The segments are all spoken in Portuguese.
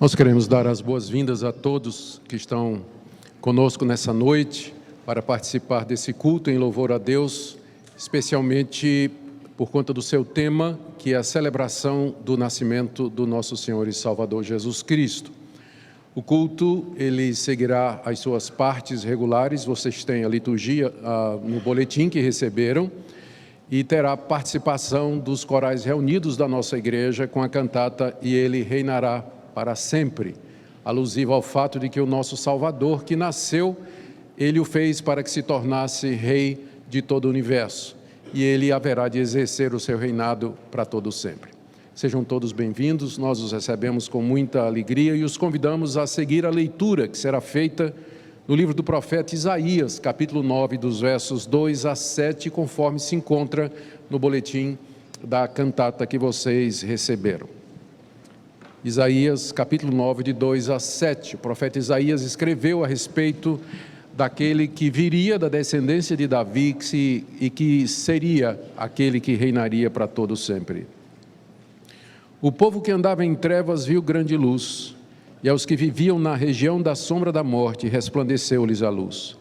Nós queremos dar as boas-vindas a todos que estão conosco nessa noite para participar desse culto em louvor a Deus, especialmente por conta do seu tema, que é a celebração do nascimento do nosso Senhor e Salvador Jesus Cristo. O culto, ele seguirá as suas partes regulares, vocês têm a liturgia no boletim que receberam, e terá participação dos corais reunidos da nossa igreja com a cantata E Ele Reinará para sempre, alusivo ao fato de que o nosso Salvador, que nasceu, Ele o fez para que se tornasse Rei de todo o universo, e Ele haverá de exercer o seu reinado para todo sempre. Sejam todos bem-vindos, nós os recebemos com muita alegria e os convidamos a seguir a leitura que será feita no livro do profeta Isaías, capítulo 9, dos versos 2 a 7, conforme se encontra no boletim da cantata que vocês receberam. Isaías, capítulo 9, de 2 a 7. O profeta Isaías escreveu a respeito daquele que viria da descendência de Davi e que seria aquele que reinaria para todo sempre. O povo que andava em trevas viu grande luz, e aos que viviam na região da sombra da morte resplandeceu-lhes a luz.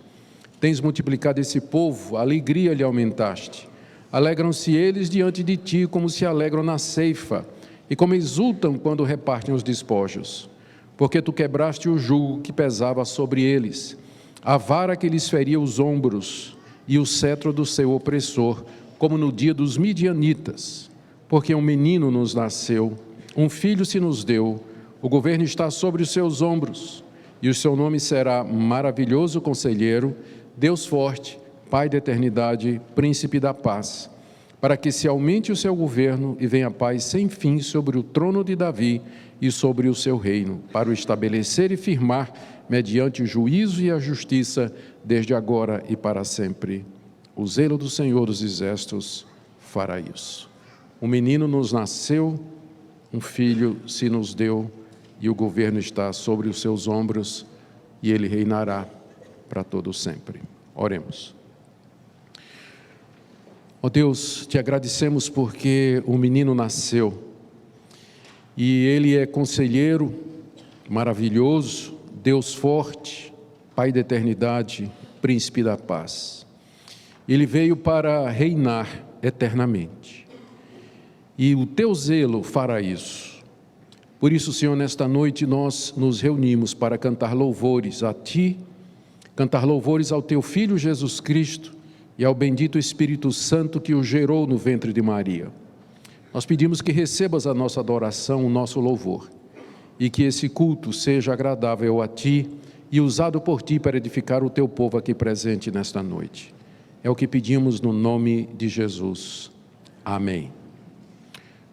Tens multiplicado esse povo, a alegria lhe aumentaste. Alegram-se eles diante de ti como se alegram na ceifa, e como exultam quando repartem os despojos. Porque tu quebraste o jugo que pesava sobre eles, a vara que lhes feria os ombros, e o cetro do seu opressor, como no dia dos midianitas. Porque um menino nos nasceu, um filho se nos deu, o governo está sobre os seus ombros, e o seu nome será Maravilhoso Conselheiro, Deus Forte, Pai da Eternidade, Príncipe da Paz, para que se aumente o seu governo e venha paz sem fim sobre o trono de Davi e sobre o seu reino, para o estabelecer e firmar mediante o juízo e a justiça, desde agora e para sempre. O zelo do Senhor dos Exércitos fará isso. Um menino nos nasceu, um filho se nos deu, e o governo está sobre os seus ombros, e ele reinará para todo sempre. Oremos. Ó Deus, te agradecemos porque o menino nasceu, e ele é conselheiro maravilhoso, Deus forte, Pai da eternidade, Príncipe da paz. Ele veio para reinar eternamente, e o teu zelo fará isso. Por isso, Senhor, nesta noite nós nos reunimos para cantar louvores a Ti, cantar louvores ao Teu Filho Jesus Cristo e ao bendito Espírito Santo que o gerou no ventre de Maria. Nós pedimos que recebas a nossa adoração, o nosso louvor, e que esse culto seja agradável a Ti e usado por Ti para edificar o Teu povo aqui presente nesta noite. É o que pedimos no nome de Jesus. Amém.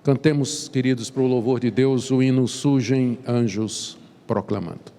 Cantemos, queridos, para o louvor de Deus, o hino Surgem Anjos Proclamando.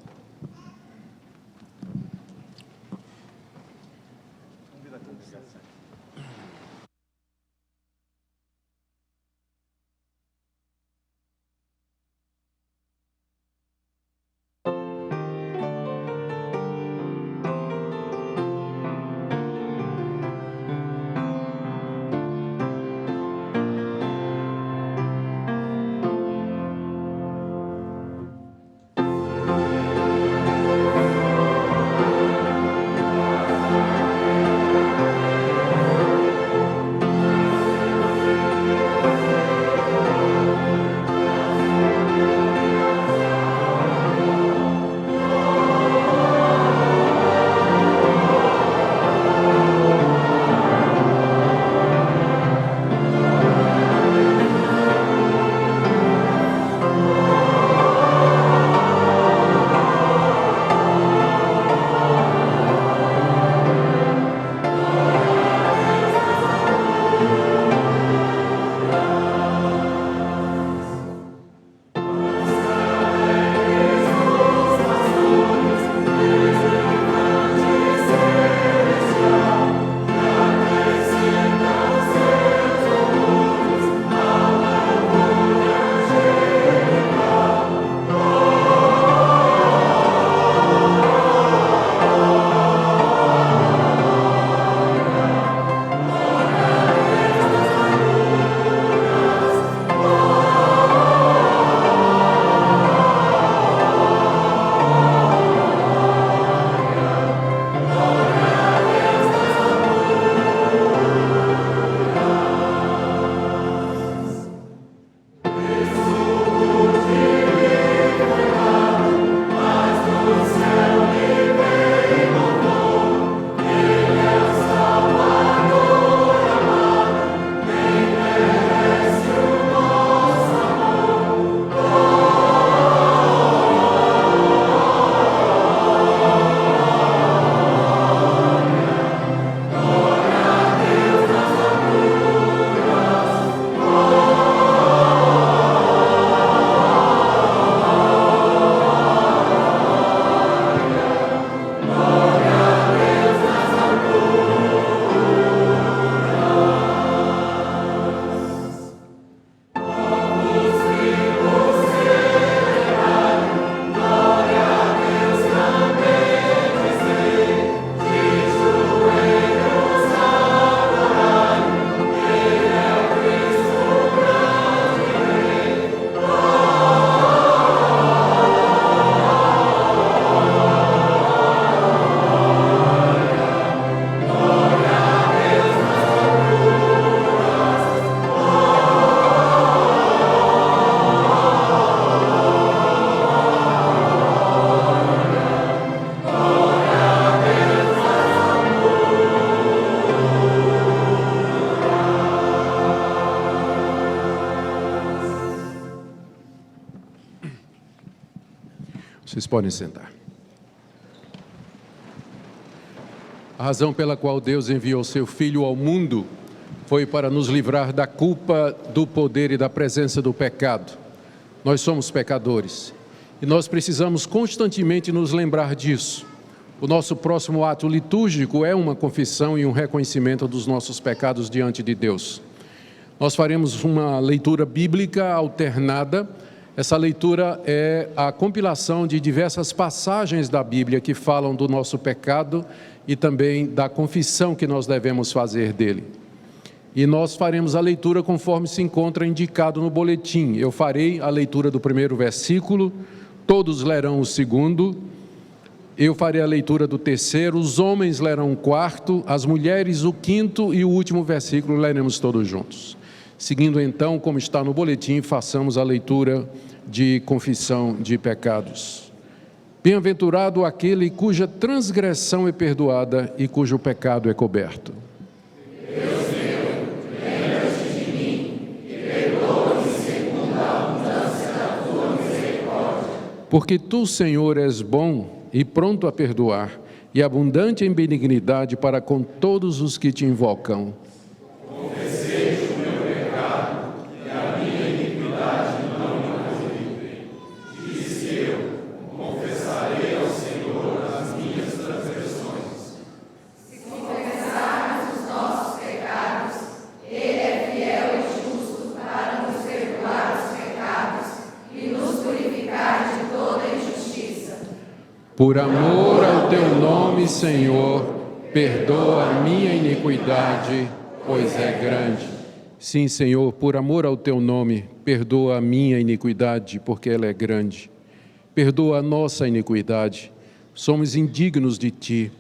Vocês podem sentar. A razão pela qual Deus enviou seu Filho ao mundo foi para nos livrar da culpa, do poder e da presença do pecado. Nós somos pecadores e nós precisamos constantemente nos lembrar disso. O nosso próximo ato litúrgico é uma confissão e um reconhecimento dos nossos pecados diante de Deus. Nós faremos uma leitura bíblica alternada. Essa leitura é a compilação de diversas passagens da Bíblia que falam do nosso pecado e também da confissão que nós devemos fazer dele. E nós faremos a leitura conforme se encontra indicado no boletim. Eu farei a leitura do primeiro versículo, todos lerão o segundo, eu farei a leitura do terceiro, os homens lerão o quarto, as mulheres o quinto e o último versículo leremos todos juntos. Seguindo então, como está no boletim, façamos a leitura de confissão de pecados. Bem-aventurado aquele cuja transgressão é perdoada e cujo pecado é coberto. Deus meu, lembra-te de mim e perdoa-me segundo a abundância da tua misericórdia. Porque tu, Senhor, és bom e pronto a perdoar, e abundante em benignidade para com todos os que te invocam. Por amor ao teu nome, Senhor, perdoa a minha iniquidade, pois é grande. Sim, Senhor, por amor ao teu nome, perdoa a minha iniquidade, porque ela é grande. Perdoa a nossa iniquidade. Somos indignos de ti.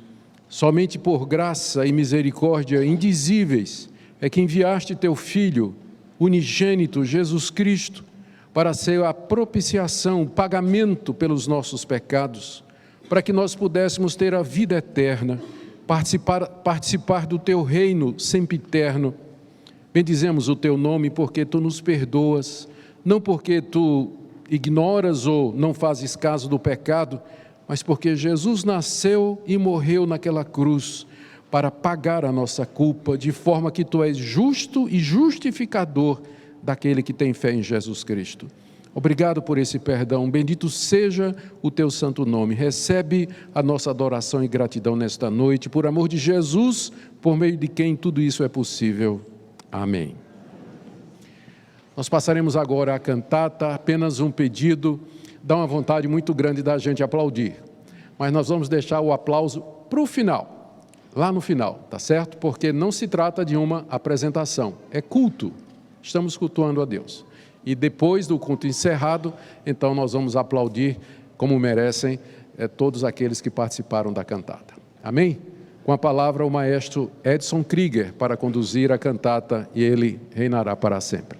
Somente por graça e misericórdia indizíveis é que enviaste teu Filho, unigênito Jesus Cristo, para ser a propiciação, o pagamento pelos nossos pecados, para que nós pudéssemos ter a vida eterna, participar do teu reino sempiterno. Bendizemos o teu nome porque tu nos perdoas, não porque tu ignoras ou não fazes caso do pecado, mas porque Jesus nasceu e morreu naquela cruz para pagar a nossa culpa, de forma que tu és justo e justificador daquele que tem fé em Jesus Cristo. Obrigado por esse perdão, bendito seja o teu santo nome. Recebe a nossa adoração e gratidão nesta noite, por amor de Jesus, por meio de quem tudo isso é possível. Amém. Nós passaremos agora a cantata, apenas um pedido, dá uma vontade muito grande da gente aplaudir, mas nós vamos deixar o aplauso para o final, lá no final, tá certo? Porque não se trata de uma apresentação, é culto, estamos cultuando a Deus. E depois do culto encerrado, então nós vamos aplaudir como merecem todos aqueles que participaram da cantata. Amém? Com a palavra o maestro Edson Krieger para conduzir a cantata e ele reinará para sempre.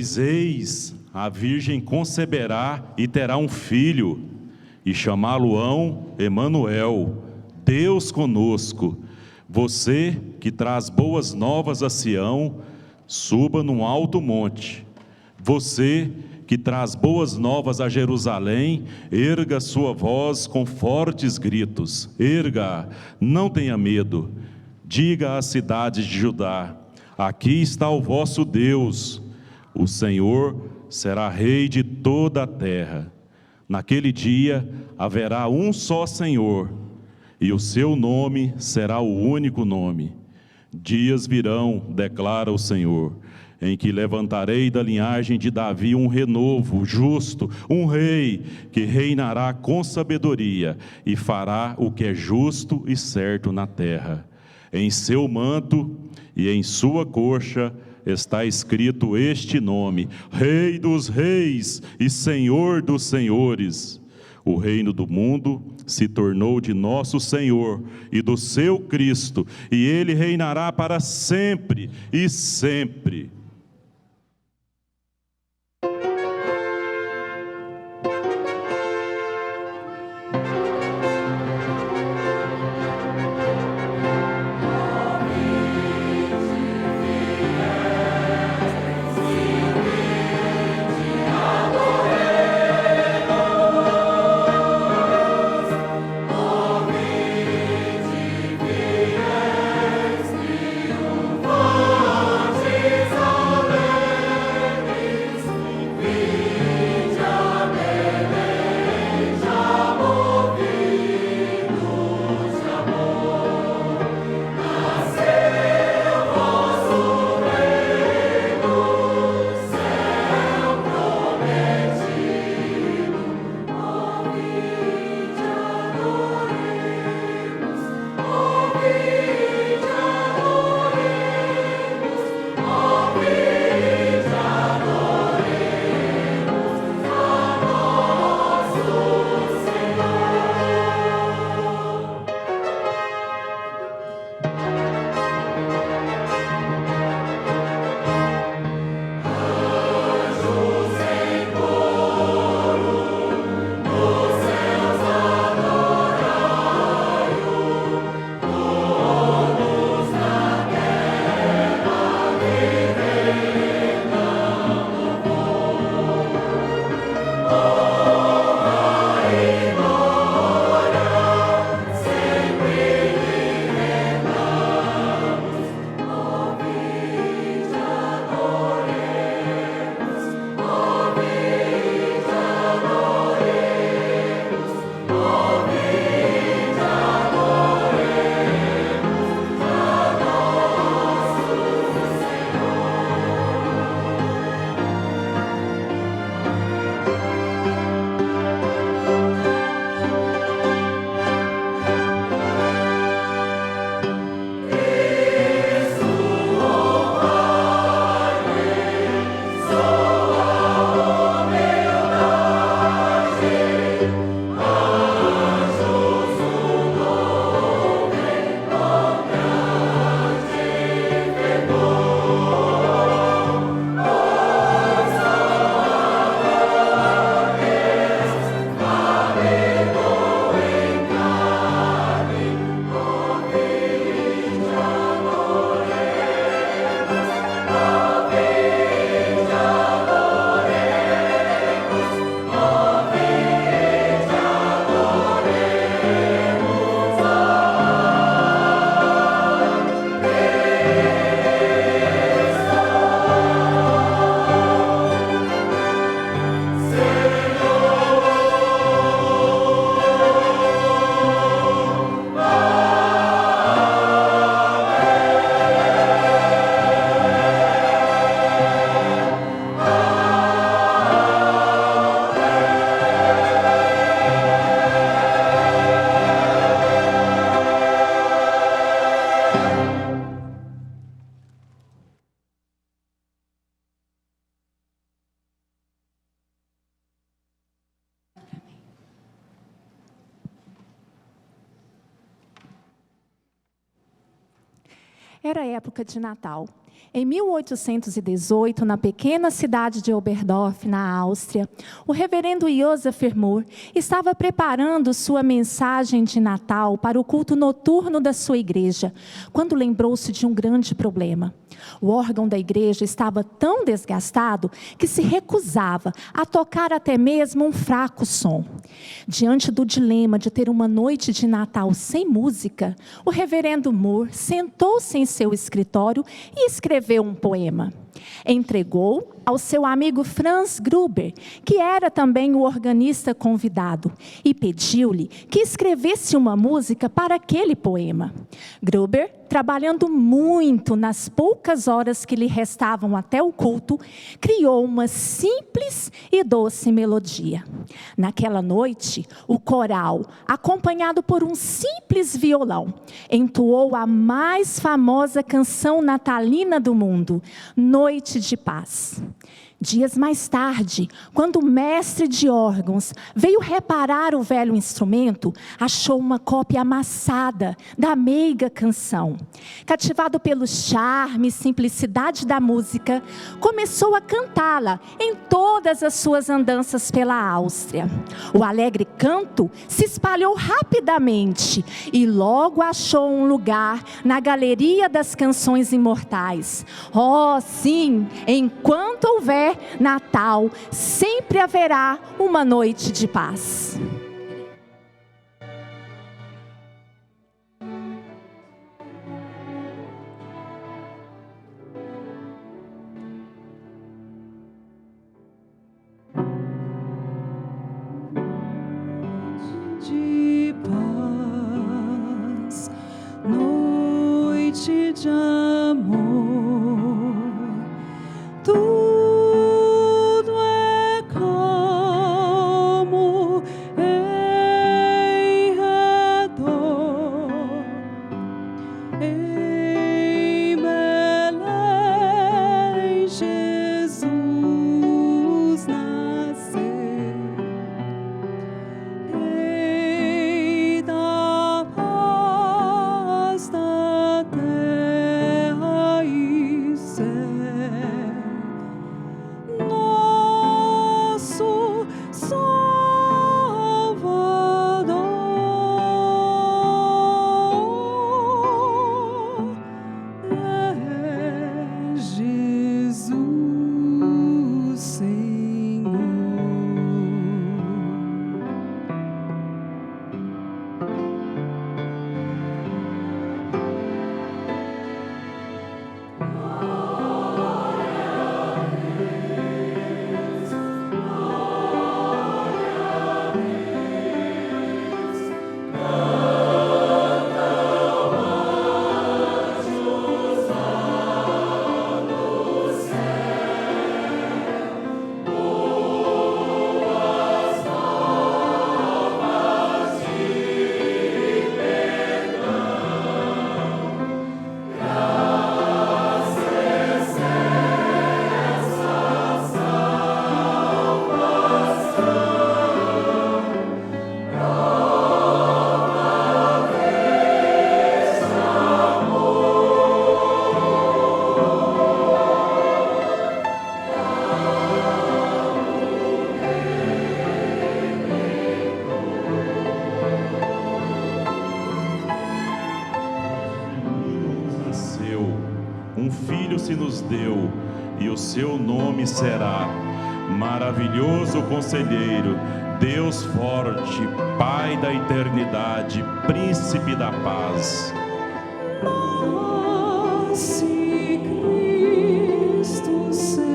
Pois eis, a virgem conceberá e terá um filho, e chamá-lo-ão Emanuel, Deus conosco. Você que traz boas novas a Sião, suba num alto monte. Você que traz boas novas a Jerusalém, erga sua voz com fortes gritos. Erga, não tenha medo. Diga às cidades de Judá: aqui está o vosso Deus. O Senhor será rei de toda a terra. Naquele dia haverá um só Senhor, e o seu nome será o único nome. Dias virão, declara o Senhor, em que levantarei da linhagem de Davi um renovo justo, um rei que reinará com sabedoria e fará o que é justo e certo na terra. Em seu manto e em sua coxa está escrito este nome: Rei dos Reis e Senhor dos Senhores. O reino do mundo se tornou de nosso Senhor e do seu Cristo, e ele reinará para sempre e sempre. Era época de Natal, Em 1818, na pequena cidade de Oberdorf, na Áustria, o reverendo Josef Firmur estava preparando sua mensagem de Natal para o culto noturno da sua igreja, quando lembrou-se de um grande problema. O órgão da igreja estava tão desgastado que se recusava a tocar até mesmo um fraco som. Diante do dilema de ter uma noite de Natal sem música, o reverendo Moore sentou-se em seu escritório e escreveu um poema. Entregou ao seu amigo Franz Gruber, que era também o organista convidado, e pediu-lhe que escrevesse uma música para aquele poema. Gruber, trabalhando muito nas poucas horas que lhe restavam até o culto, criou uma simples e doce melodia. Naquela noite, o coral, acompanhado por um simples violão, entoou a mais famosa canção natalina do mundo, Noite de Paz. Dias mais tarde, quando o mestre de órgãos veio reparar o velho instrumento, achou uma cópia amassada da meiga canção. Cativado pelo charme e simplicidade da música, começou a cantá-la em todas as suas andanças pela Áustria. O alegre canto se espalhou rapidamente e logo achou um lugar na galeria das canções imortais. Oh, sim, enquanto houver Natal, sempre haverá uma noite de paz. De paz, noite de amor, tudo é calmo em redor, em Belém Jesus nasceu. Rei da paz da terra e céu, nosso Salvador é Jesus Senhor. Nasceu, um filho se nos deu, e o seu nome será Maravilhoso Conselheiro, Deus Forte, Pai da Eternidade, Príncipe da Paz. Nasce Cristo Senhor.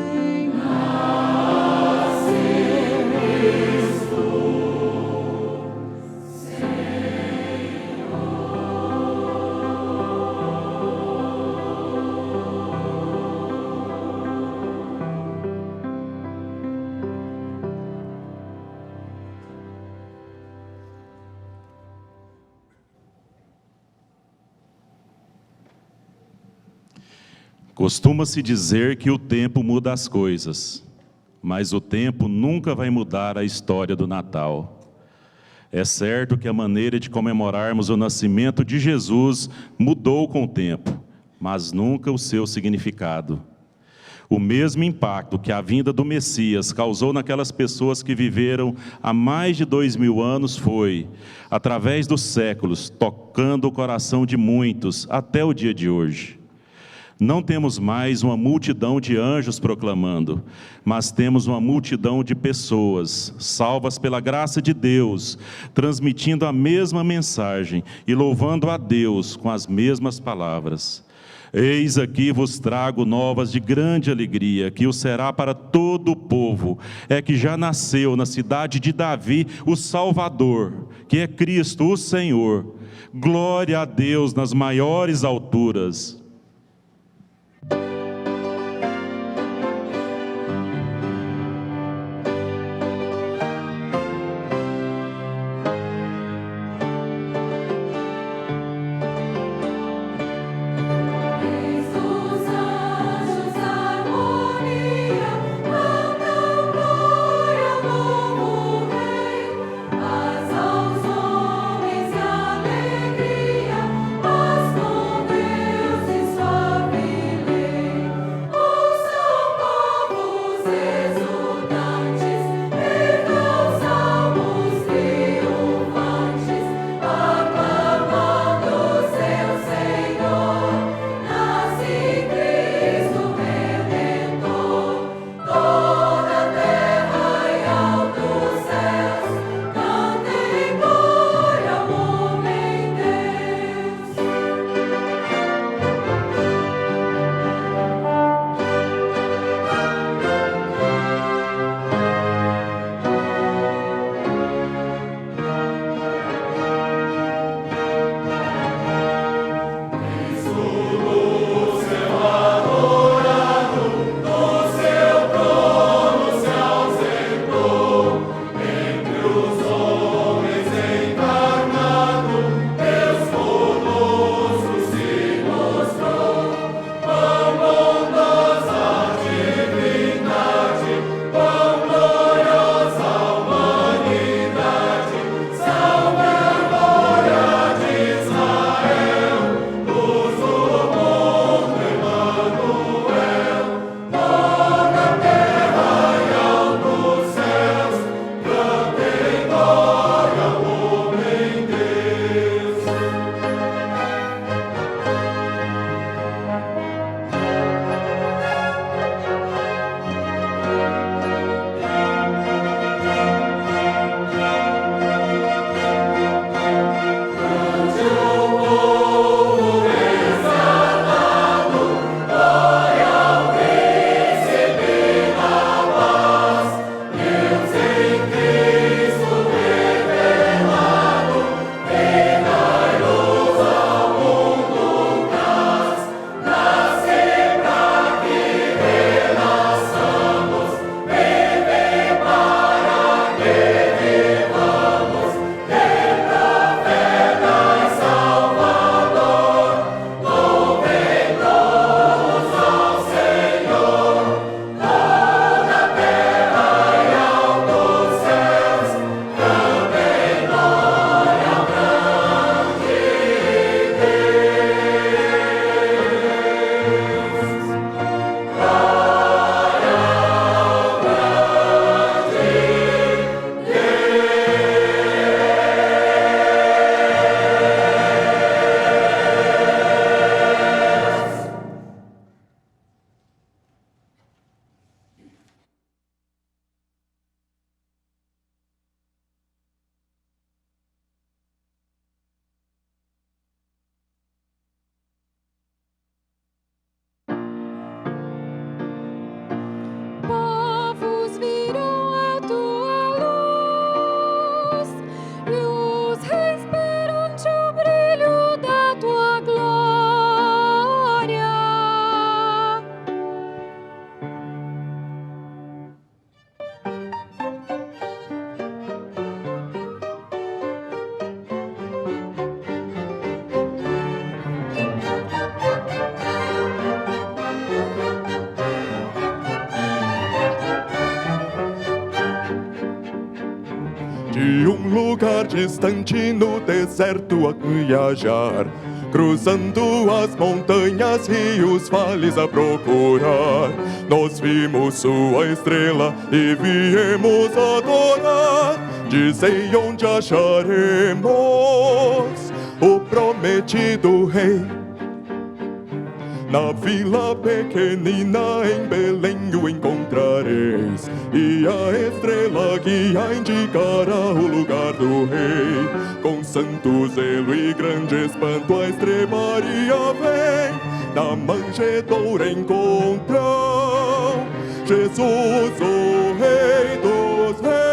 Costuma-se dizer que o tempo muda as coisas, mas o tempo nunca vai mudar a história do Natal. É certo que a maneira de comemorarmos o nascimento de Jesus mudou com o tempo, mas nunca o seu significado. O mesmo impacto que a vinda do Messias causou naquelas pessoas que viveram há mais de 2000 anos foi, através dos séculos, tocando o coração de muitos até o dia de hoje. Não temos mais uma multidão de anjos proclamando, mas temos uma multidão de pessoas, salvas pela graça de Deus, transmitindo a mesma mensagem e louvando a Deus com as mesmas palavras. Eis aqui vos trago novas de grande alegria, que o será para todo o povo. É que já nasceu na cidade de Davi o Salvador, que é Cristo, o Senhor. Glória a Deus nas maiores alturas. De um lugar distante no deserto a viajar, Cruzando as montanhas, rios, vales a procurar, nós vimos sua estrela e viemos adorar. Dizei onde acharemos o prometido rei. Na vila pequenina em Belém o encontrareis, e a estrela guia indicará o lugar do rei. Com santo zelo e grande espanto a estrebaria vem, na manjedoura encontram Jesus, o Rei dos Reis.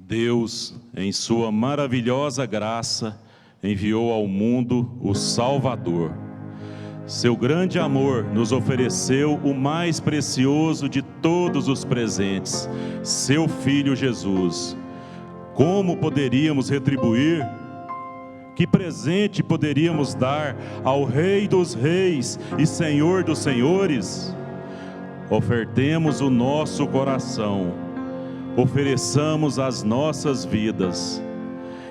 Deus, em sua maravilhosa graça, enviou ao mundo o Salvador. Seu grande amor nos ofereceu o mais precioso de todos os presentes, seu Filho Jesus. Como poderíamos retribuir? Que presente poderíamos dar ao Rei dos Reis e Senhor dos Senhores? Ofertemos o nosso coração, ofereçamos as nossas vidas,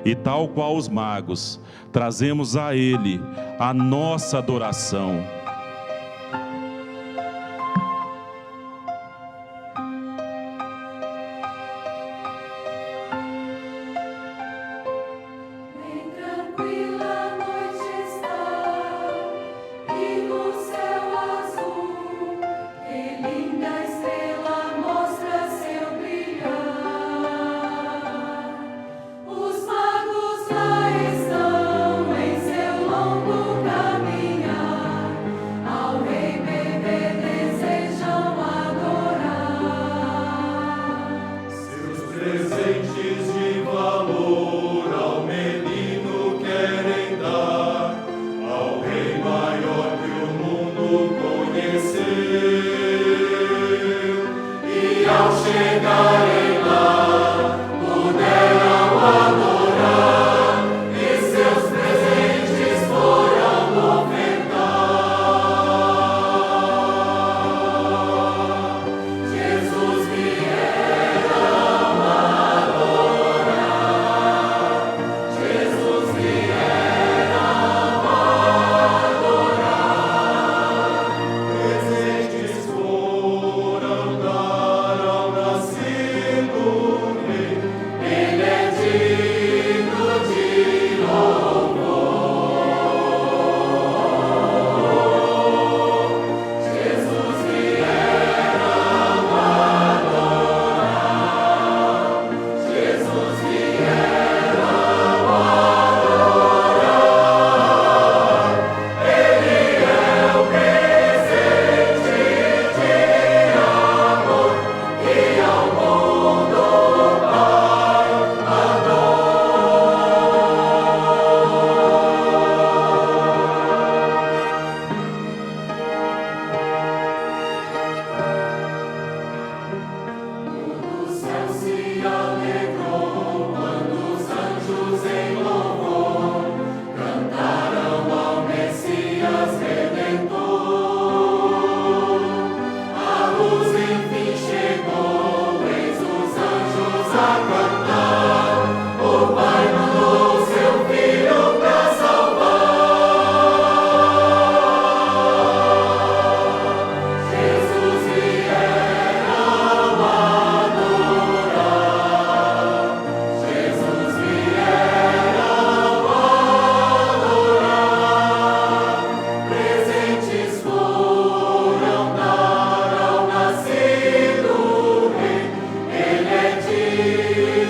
e tal qual os magos, trazemos a Ele a nossa adoração. Estão em seu longo caminhar. Ele é digno.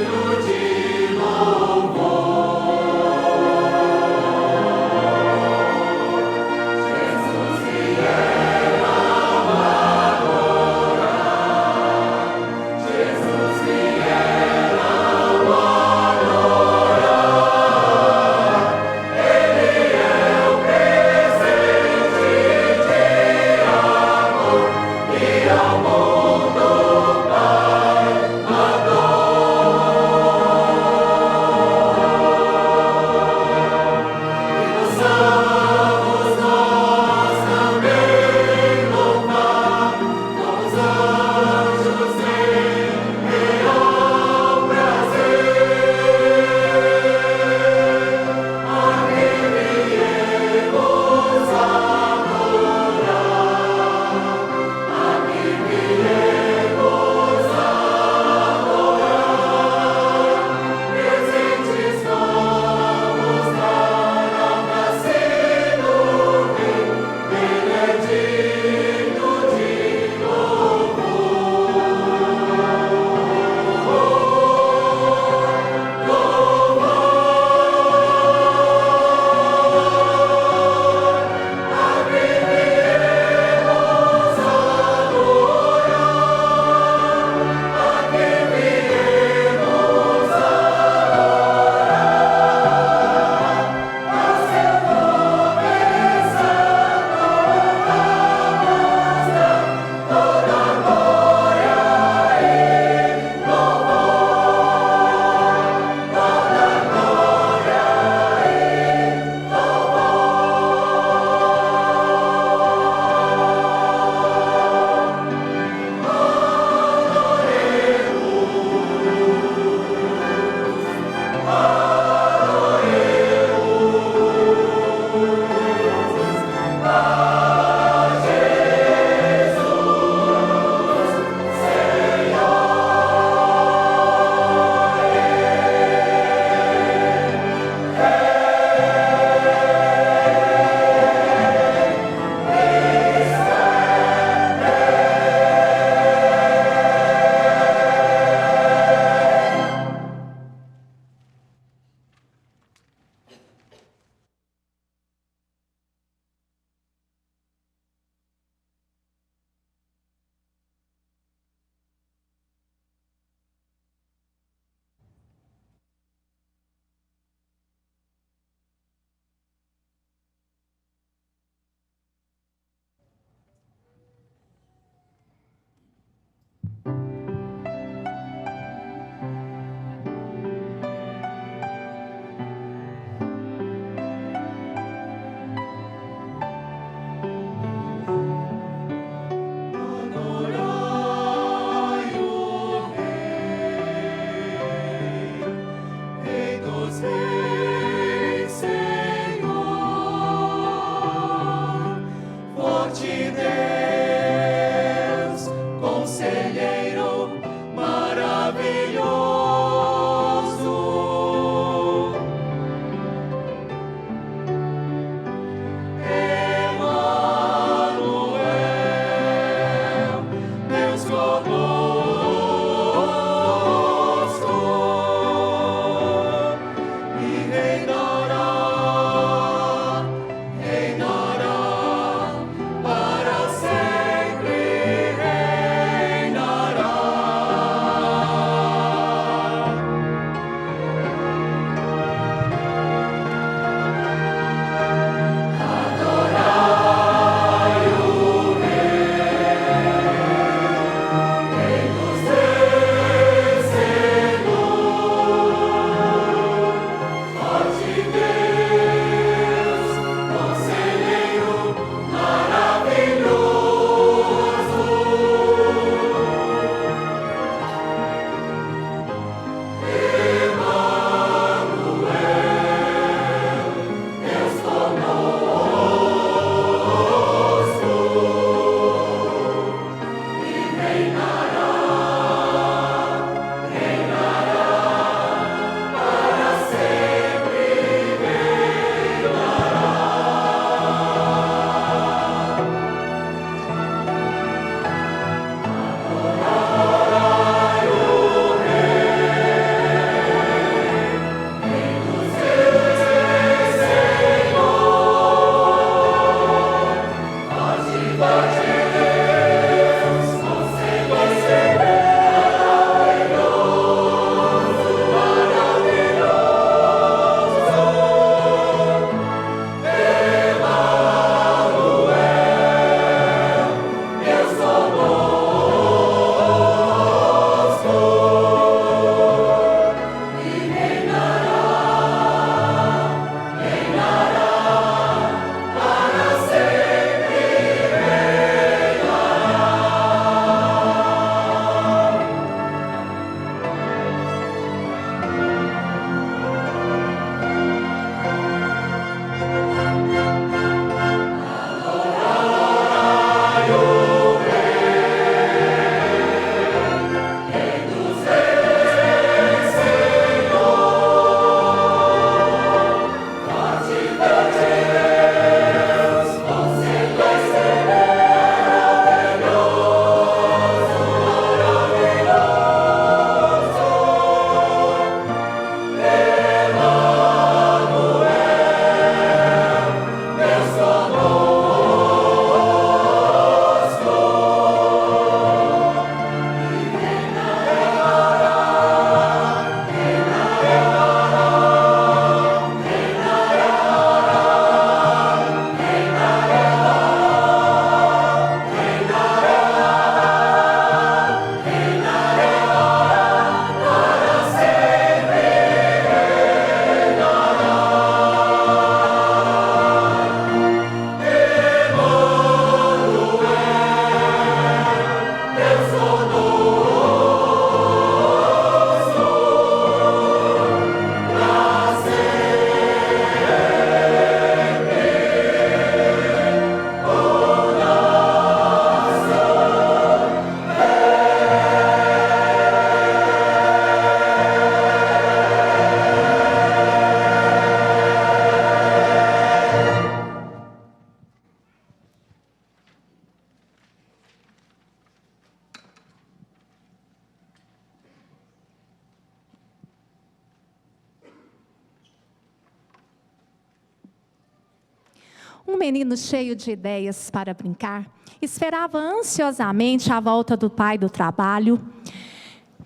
Um menino cheio de ideias para brincar, esperava ansiosamente a volta do pai do trabalho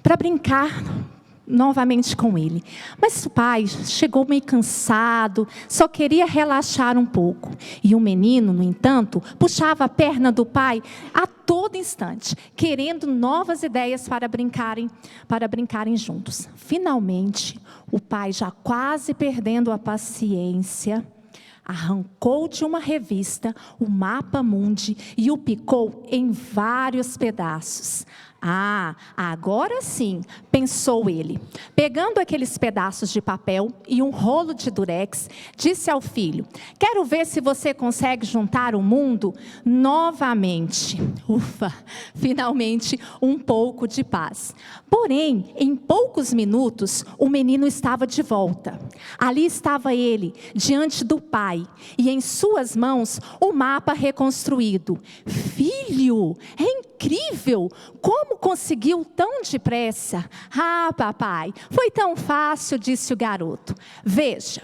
para brincar novamente com ele. Mas o pai chegou meio cansado, só queria relaxar um pouco. E o menino, no entanto, puxava a perna do pai a todo instante, querendo novas ideias para brincarem juntos. Finalmente, o pai, já quase perdendo a paciência, arrancou de uma revista o mapa mundi e o picou em vários pedaços. Ah, agora sim, pensou ele. Pegando aqueles pedaços de papel e um rolo de durex, disse ao filho: quero ver se você consegue juntar o mundo novamente. Ufa, finalmente um pouco de paz. Porém, em poucos minutos, o menino estava de volta. Ali estava ele, diante do pai, e em suas mãos o mapa reconstruído. Filho, é incrível! Como conseguiu tão depressa? Ah, papai, foi tão fácil, disse o garoto. Veja,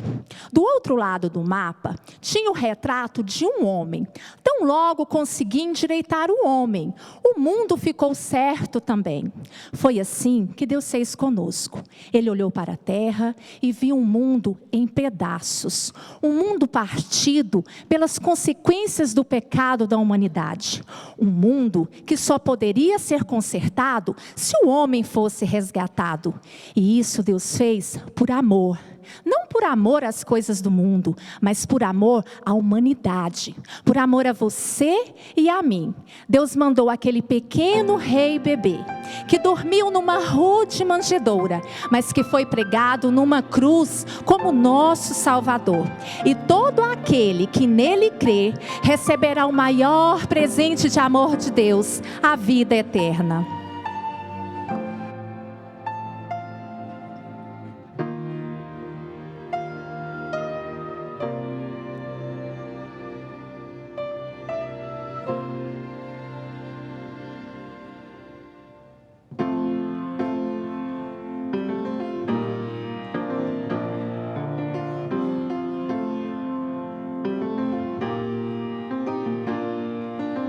do outro lado do mapa tinha o retrato de um homem. Tão logo consegui endireitar o homem, o mundo ficou certo também. Foi assim que Deus fez conosco. Ele olhou para a terra e viu um mundo em pedaços. Um mundo partido pelas consequências do pecado da humanidade. Um mundo que só poderia ser consertado se o homem fosse resgatado. E isso Deus fez por amor. Não por amor às coisas do mundo, mas por amor à humanidade. Por amor a você e a mim. Deus mandou aquele pequeno rei bebê, que dormiu numa rude manjedoura, mas que foi pregado numa cruz como nosso Salvador. E todo aquele que nele crê, receberá o maior presente de amor de Deus, a vida eterna.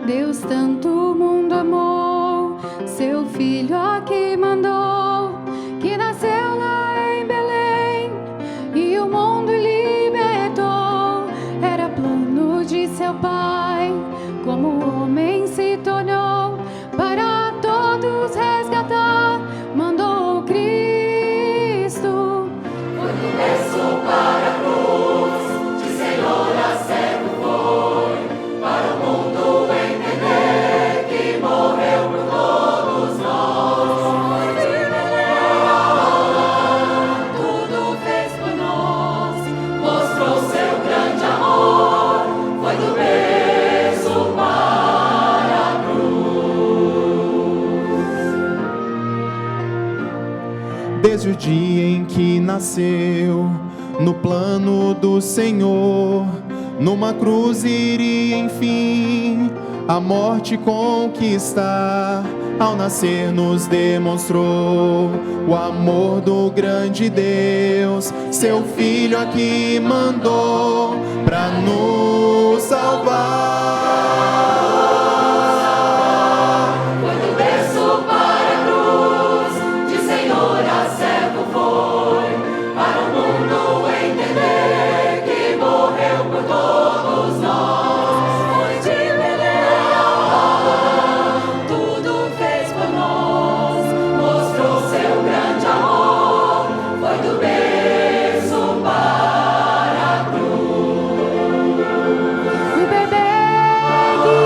Deus tanto o mundo amou, seu filho aqui mandou, que nasceu lá em Belém, e o mundo libertou. Era plano de seu pai, como o homem se tornou, para todos resgatar, mandou Cristo. Foi do berço para a cruz, de Senhor a servo foi, para o mundo entender que morreu por todos nós. De Belém, tudo fez por nós, mostrou seu grande amor, foi do berço para a cruz. Desde o dia em que nasceu, no plano do Senhor, numa cruz iria enfim a morte conquistar. Ao nascer nos demonstrou o amor do grande Deus. Seu Filho aqui mandou pra nos salvar. Foi do berço para a cruz, de Senhor a servo foi, para o mundo entender que morreu por todos nós. Foi de Belém, tudo fez por nós, mostrou seu grande amor, foi do berço para a cruz. O bebê que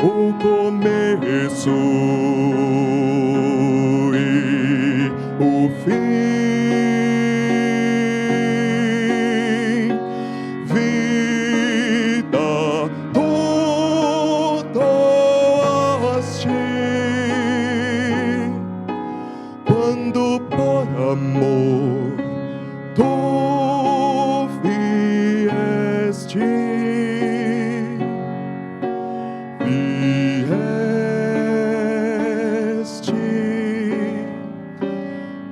o começo e o fim. Vida tu doaste quando por amor tu vieste.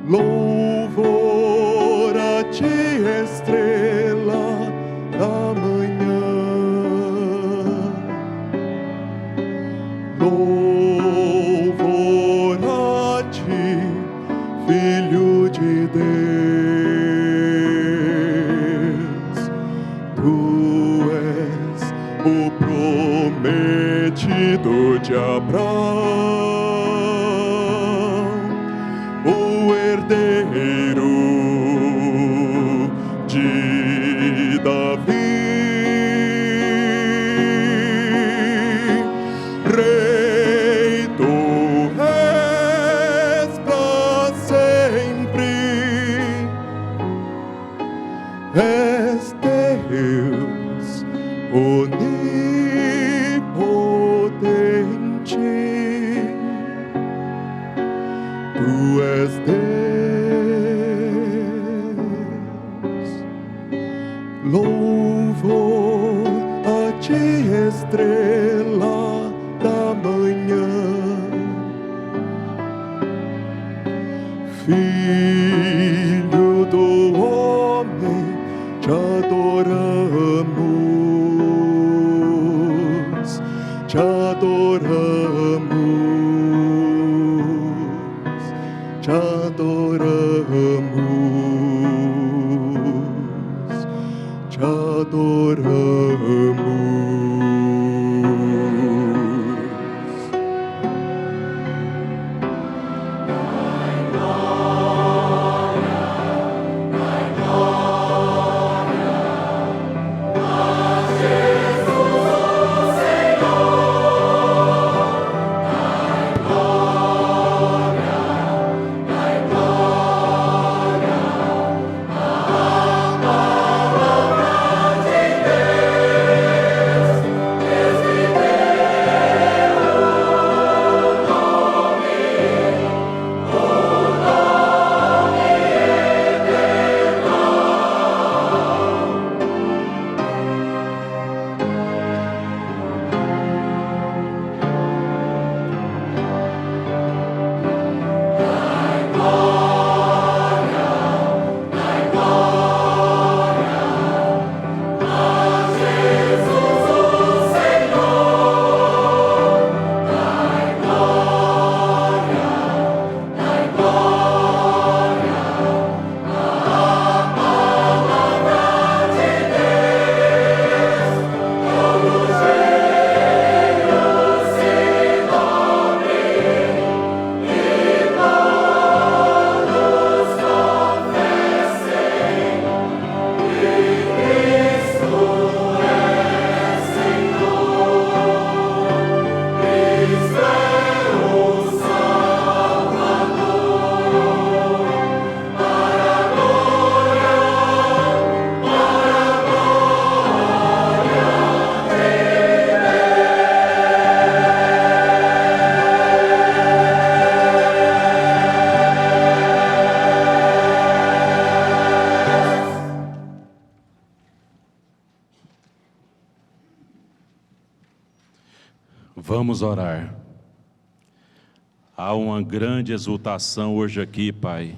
Louvor a ti, estrela da manhã. Louvor a ti, Filho de Deus. Tu és o prometido de Abraão, o herdeiro de Davi, Rei tu és pra sempre, és Deus onipotente. Tu és Deus. Louvor a ti, estrela da manhã. Filho do homem, te adoramos, te adoramos. Te adoramos, te adoramos. Vamos orar. Há uma grande exultação hoje aqui, Pai,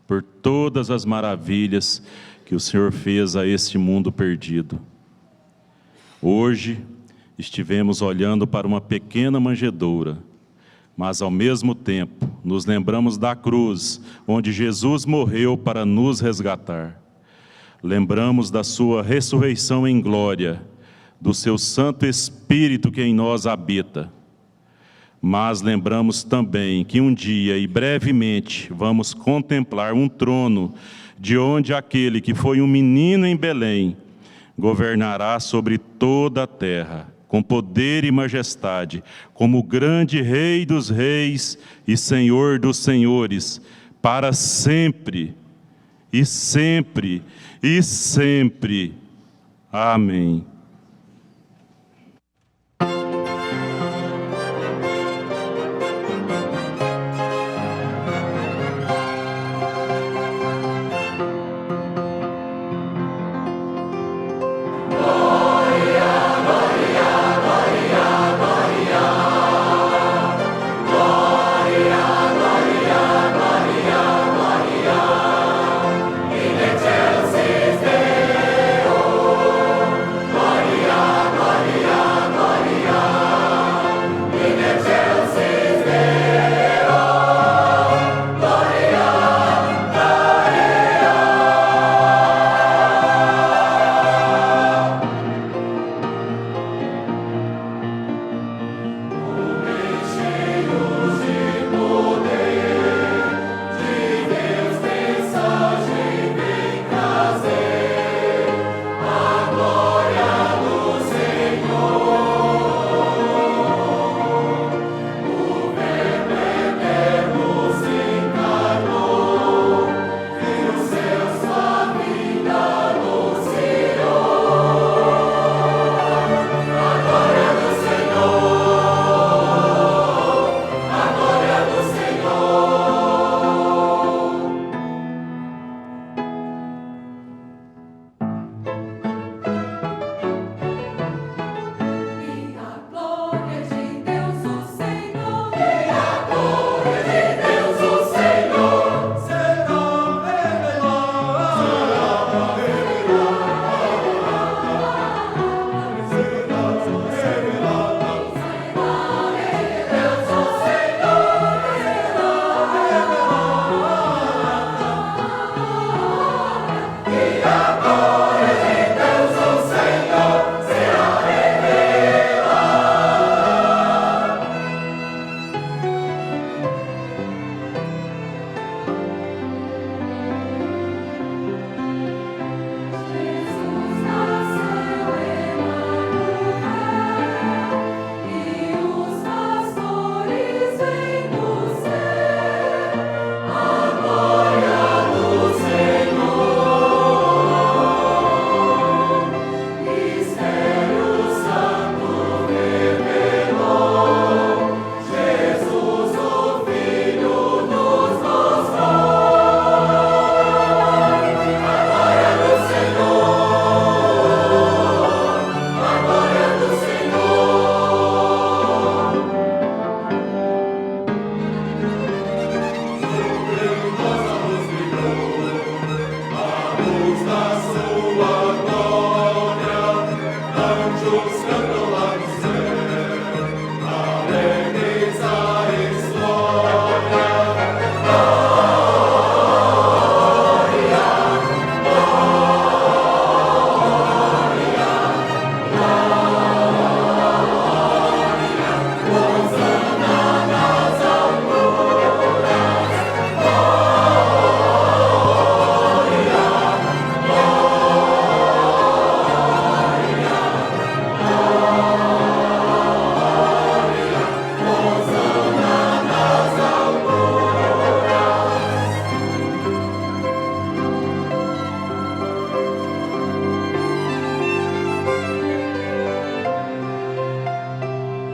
por todas as maravilhas que o Senhor fez a este mundo perdido. Hoje estivemos olhando para uma pequena manjedoura, mas ao mesmo tempo nos lembramos da cruz, onde Jesus morreu para nos resgatar. Lembramos da sua ressurreição em glória, do seu Santo Espírito que em nós habita. Mas lembramos também que um dia e brevemente vamos contemplar um trono de onde aquele que foi um menino em Belém governará sobre toda a terra, com poder e majestade, como grande Rei dos reis e Senhor dos senhores, para sempre, e sempre, e sempre. Amém.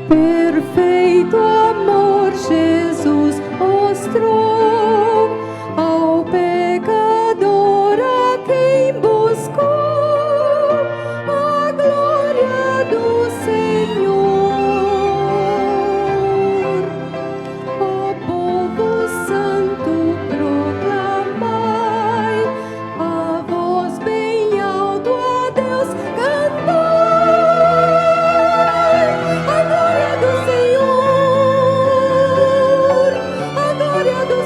Perfeito amor Jesus mostrou ao pecador a quem buscou a glória do Senhor. Ó povo santo, proclamai a voz bem alto a Deus cantai. A glória do Senhor, a glória do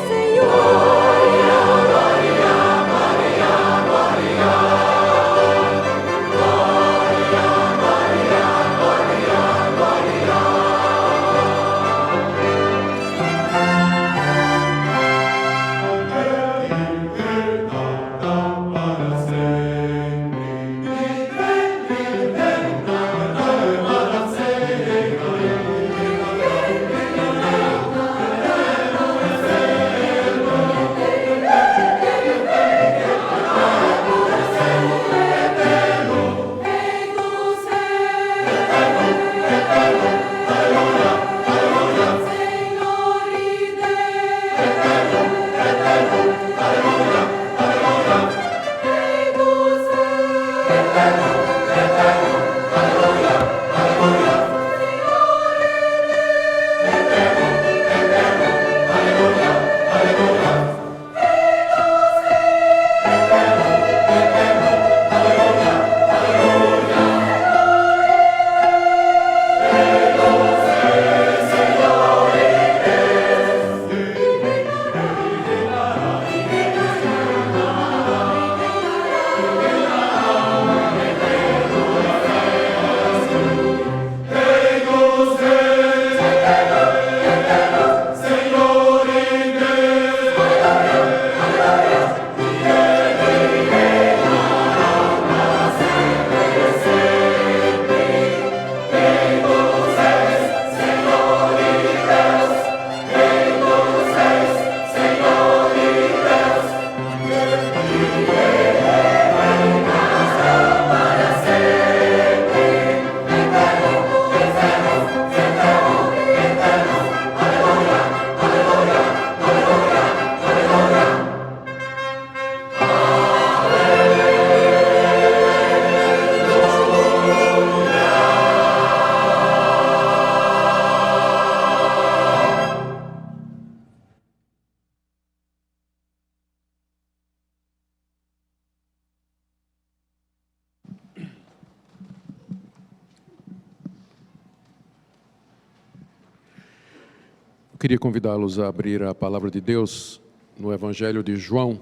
Eu queria convidá-los a abrir a palavra de Deus no Evangelho de João,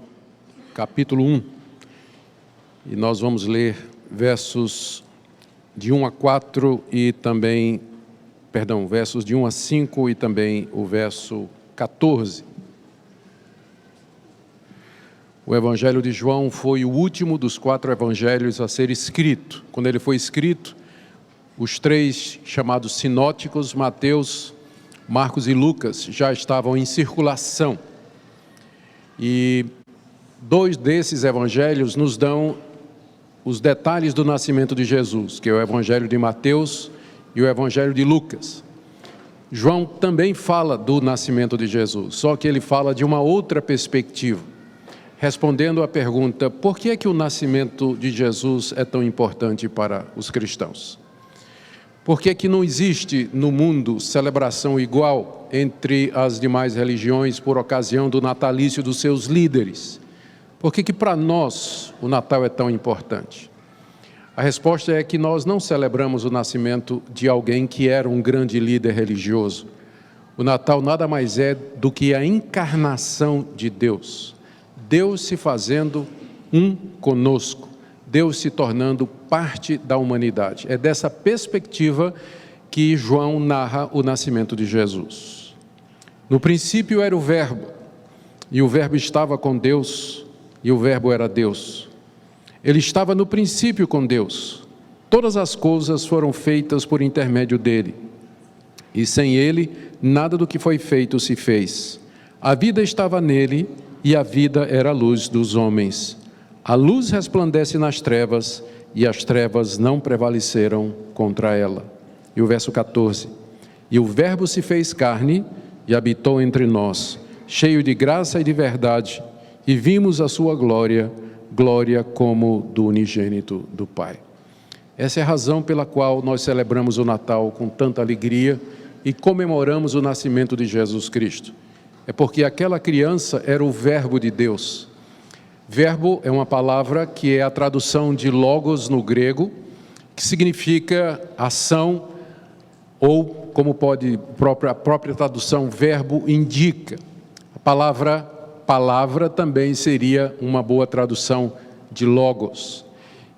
capítulo 1. E nós vamos ler versos de 1 a 4 e também, versos de 1 a 5 e também o verso 14. O Evangelho de João foi o último dos 4 evangelhos a ser escrito. Quando ele foi escrito, os 3 chamados sinóticos, Mateus, Marcos e Lucas, já estavam em circulação. E 2 desses evangelhos nos dão os detalhes do nascimento de Jesus, que é o Evangelho de Mateus e o Evangelho de Lucas. João também fala do nascimento de Jesus, só que ele fala de uma outra perspectiva, respondendo à pergunta: por que é que o nascimento de Jesus é tão importante para os cristãos? Por que é que não existe no mundo celebração igual entre as demais religiões por ocasião do natalício dos seus líderes? Por que para nós o Natal é tão importante? A resposta é que nós não celebramos o nascimento de alguém que era um grande líder religioso. O Natal nada mais é do que a encarnação de Deus. Deus se fazendo um conosco. Deus se tornando parte da humanidade. É dessa perspectiva que João narra o nascimento de Jesus. No princípio era o Verbo, e o Verbo estava com Deus, e o Verbo era Deus. Ele estava no princípio com Deus. Todas as coisas foram feitas por intermédio dele, e sem ele, nada do que foi feito se fez. A vida estava nele, e a vida era a luz dos homens. A luz resplandece nas trevas, e as trevas não prevaleceram contra ela. E o verso 14. E o Verbo se fez carne e habitou entre nós, cheio de graça e de verdade, e vimos a sua glória, glória como do unigênito do Pai. Essa é a razão pela qual nós celebramos o Natal com tanta alegria e comemoramos o nascimento de Jesus Cristo. É porque aquela criança era o Verbo de Deus. Verbo é uma palavra que é a tradução de logos no grego, que significa ação, ou como pode a própria tradução verbo indica. A palavra também seria uma boa tradução de logos.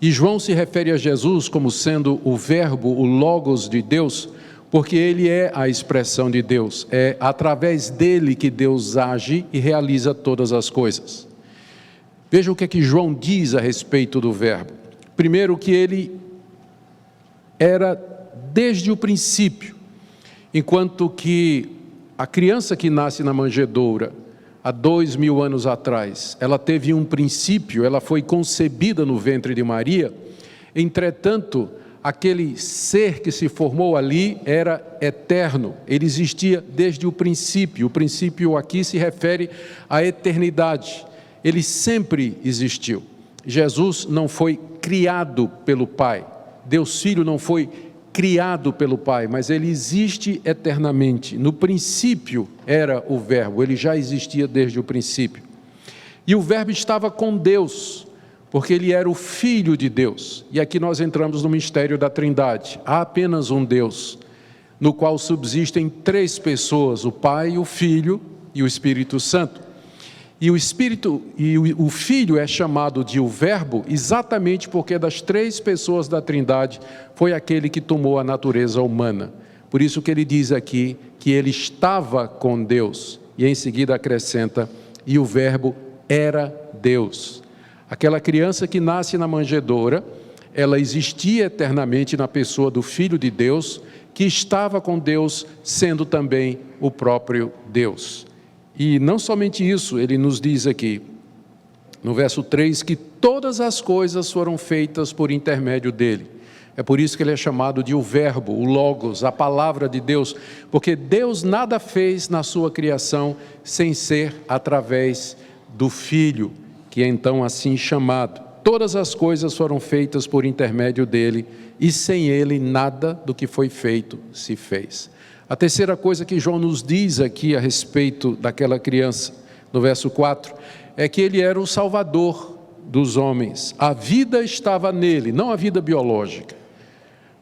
E João se refere a Jesus como sendo o verbo, o logos de Deus, porque ele é a expressão de Deus. É através dele que Deus age e realiza todas as coisas. Veja o que é que João diz a respeito do Verbo. Primeiro, que ele era desde o princípio, enquanto que a criança que nasce na manjedoura, há 2000 anos atrás, ela teve um princípio, ela foi concebida no ventre de Maria. Entretanto, aquele ser que se formou ali era eterno, ele existia desde o princípio. O princípio aqui se refere à eternidade. Ele sempre existiu. Jesus não foi criado pelo Pai. Deus Filho não foi criado pelo Pai, mas ele existe eternamente. No princípio era o Verbo, ele já existia desde o princípio. E o Verbo estava com Deus, porque ele era o Filho de Deus. E aqui nós entramos no mistério da Trindade. Há apenas um Deus, no qual subsistem 3 pessoas, o Pai, o Filho e o Espírito Santo. E o Filho é chamado de o Verbo exatamente porque das 3 pessoas da Trindade foi aquele que tomou a natureza humana. Por isso que ele diz aqui que ele estava com Deus, e em seguida acrescenta: e o Verbo era Deus. Aquela criança que nasce na manjedoura, ela existia eternamente na pessoa do Filho de Deus, que estava com Deus, sendo também o próprio Deus. E não somente isso, ele nos diz aqui, no verso 3, que todas as coisas foram feitas por intermédio dele. É por isso que ele é chamado de o Verbo, o Logos, a palavra de Deus, porque Deus nada fez na sua criação sem ser através do Filho, que é então assim chamado. Todas as coisas foram feitas por intermédio dele, e sem ele nada do que foi feito se fez. A terceira coisa que João nos diz aqui a respeito daquela criança, no verso 4, é que ele era o Salvador dos homens. A vida estava nele, não a vida biológica,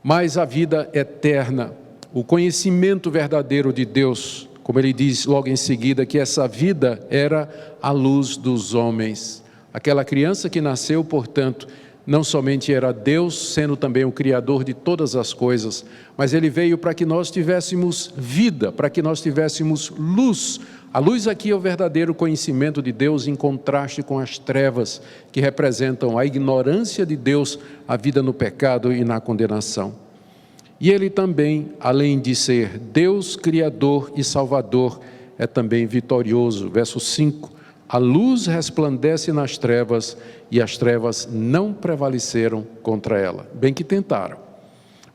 mas a vida eterna, o conhecimento verdadeiro de Deus, como ele diz logo em seguida, que essa vida era a luz dos homens. Aquela criança que nasceu, portanto, não somente era Deus, sendo também o Criador de todas as coisas, mas Ele veio para que nós tivéssemos vida, para que nós tivéssemos luz. A luz aqui é o verdadeiro conhecimento de Deus em contraste com as trevas, que representam a ignorância de Deus, a vida no pecado e na condenação. E Ele também, além de ser Deus, Criador e Salvador, é também vitorioso. Verso 5. A luz resplandece nas trevas e as trevas não prevaleceram contra ela. Bem que tentaram.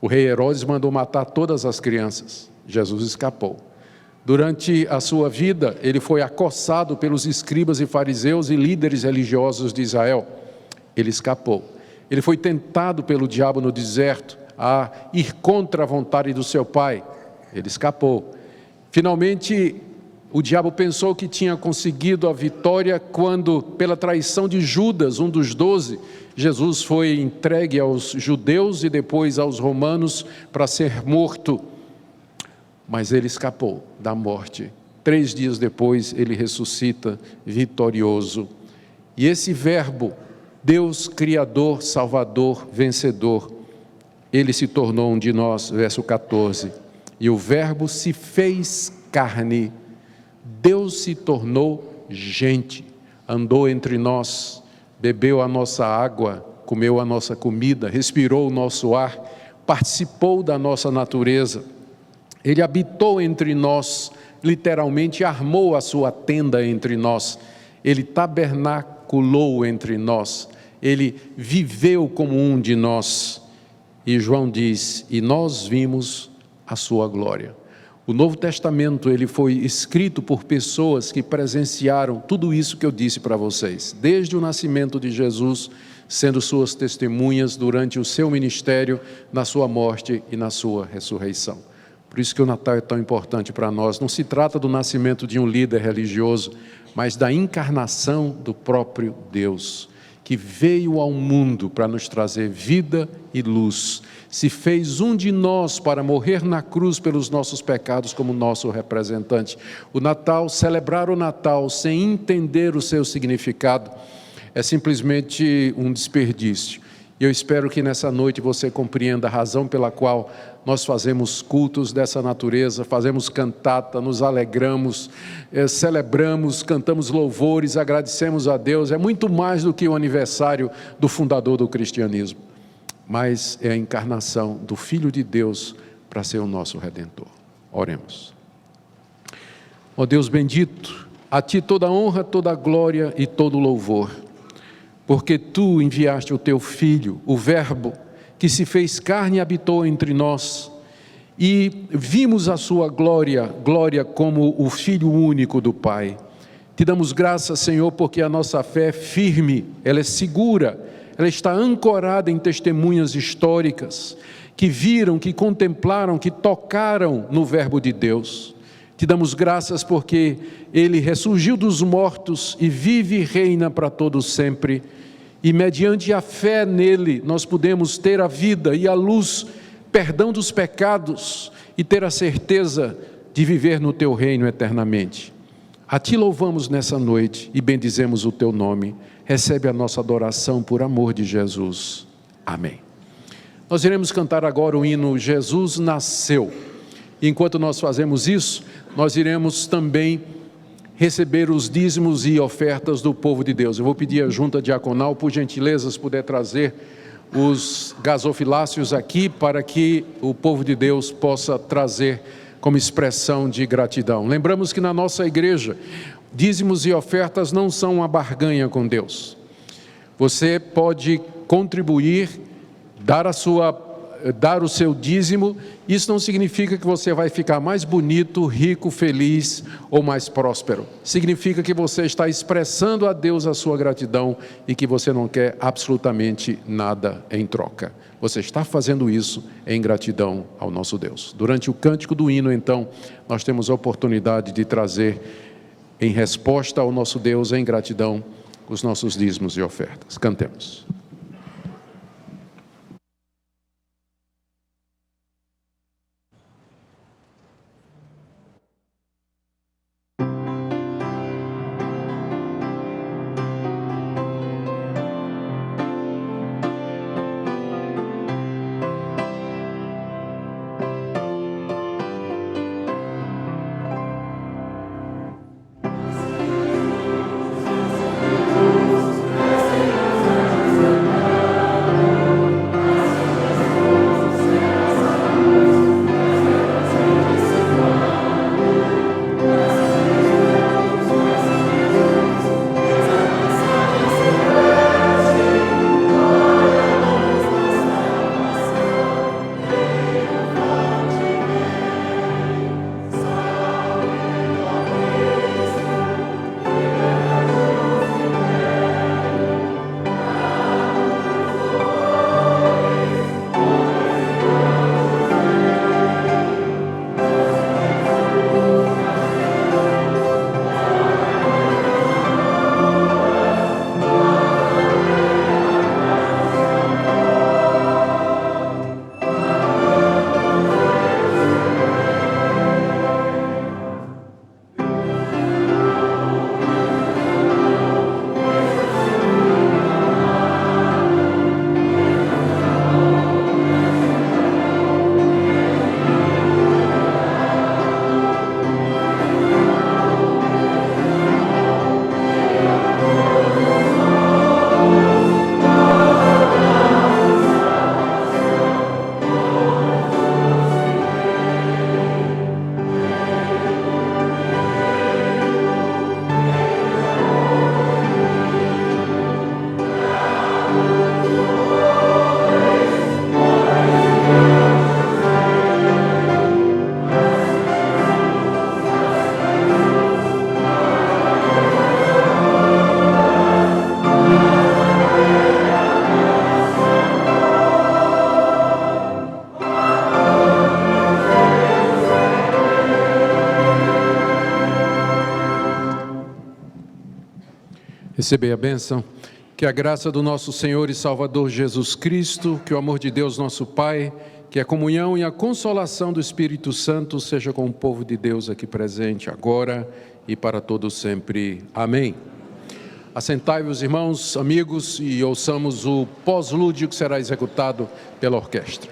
O rei Herodes mandou matar todas as crianças. Jesus escapou. Durante a sua vida, ele foi acossado pelos escribas e fariseus e líderes religiosos de Israel. Ele escapou. Ele foi tentado pelo diabo no deserto a ir contra a vontade do seu pai. Ele escapou. Finalmente, o diabo pensou que tinha conseguido a vitória quando, pela traição de Judas, um dos 12, Jesus foi entregue aos judeus e depois aos romanos para ser morto. Mas ele escapou da morte. 3 dias depois, ele ressuscita vitorioso. E esse verbo, Deus Criador, Salvador, Vencedor, ele se tornou um de nós, verso 14. E o verbo se fez carne. Deus se tornou gente, andou entre nós, bebeu a nossa água, comeu a nossa comida, respirou o nosso ar, participou da nossa natureza. Ele habitou entre nós, literalmente armou a sua tenda entre nós. Ele tabernaculou entre nós. Ele viveu como um de nós. E João diz, e nós vimos a sua glória. O Novo Testamento ele foi escrito por pessoas que presenciaram tudo isso que eu disse para vocês, desde o nascimento de Jesus, sendo suas testemunhas durante o seu ministério, na sua morte e na sua ressurreição. Por isso que o Natal é tão importante para nós. Não se trata do nascimento de um líder religioso, mas da encarnação do próprio Deus, que veio ao mundo para nos trazer vida e luz. Se fez um de nós para morrer na cruz pelos nossos pecados como nosso representante. O Natal, celebrar o Natal sem entender o seu significado, é simplesmente um desperdício. E eu espero que nessa noite você compreenda a razão pela qual nós fazemos cultos dessa natureza, fazemos cantata, nos alegramos, celebramos, cantamos louvores, agradecemos a Deus. É muito mais do que o aniversário do fundador do cristianismo, mas é a encarnação do Filho de Deus para ser o nosso Redentor. Oremos. Ó Deus bendito, a Ti toda a honra, toda a glória e todo o louvor, porque Tu enviaste o Teu Filho, o Verbo, que se fez carne e habitou entre nós, e vimos a Sua glória como o Filho único do Pai. Te damos graças, Senhor, porque a nossa fé é firme, ela é segura, ela está ancorada em testemunhas históricas, que viram, que contemplaram, que tocaram no Verbo de Deus. Te damos graças porque Ele ressurgiu dos mortos e vive e reina para todo sempre. E mediante a fé nele, nós podemos ter a vida e a luz, perdão dos pecados e ter a certeza de viver no Teu reino eternamente. A Ti louvamos nessa noite e bendizemos o Teu nome. Recebe a nossa adoração por amor de Jesus. Amém. Nós iremos cantar agora o hino Jesus Nasceu. E enquanto nós fazemos isso, nós iremos também receber os dízimos e ofertas do povo de Deus. Eu vou pedir à junta diaconal, por gentileza, se puder trazer os gasofiláceos aqui, para que o povo de Deus possa trazer como expressão de gratidão. Lembramos que na nossa igreja, dízimos e ofertas não são uma barganha com Deus. Você pode contribuir, dar o seu dízimo. Isso não significa que você vai ficar mais bonito, rico, feliz ou mais próspero. Significa que você está expressando a Deus a sua gratidão e que você não quer absolutamente nada em troca. Você está fazendo isso em gratidão ao nosso Deus. Durante o cântico do hino, então, nós temos a oportunidade de trazer, em resposta ao nosso Deus, em gratidão, os nossos dízimos e ofertas. Cantemos. Recebei a bênção. Que a graça do nosso Senhor e Salvador Jesus Cristo, que o amor de Deus nosso Pai, que a comunhão e a consolação do Espírito Santo seja com o povo de Deus aqui presente agora e para todos sempre. Amém. Assentai-vos, irmãos, amigos, e ouçamos o pós-lúdio que será executado pela orquestra.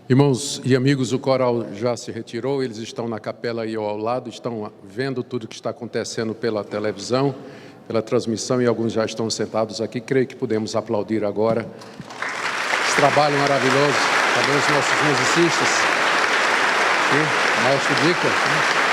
Irmãos e amigos, o coral já se retirou, eles estão na capela aí ao lado, estão vendo tudo o que está acontecendo pela televisão, pela transmissão, e alguns já estão sentados aqui. Creio que podemos aplaudir agora esse trabalho maravilhoso. Também os nossos musicistas, aqui, Maestro Dica.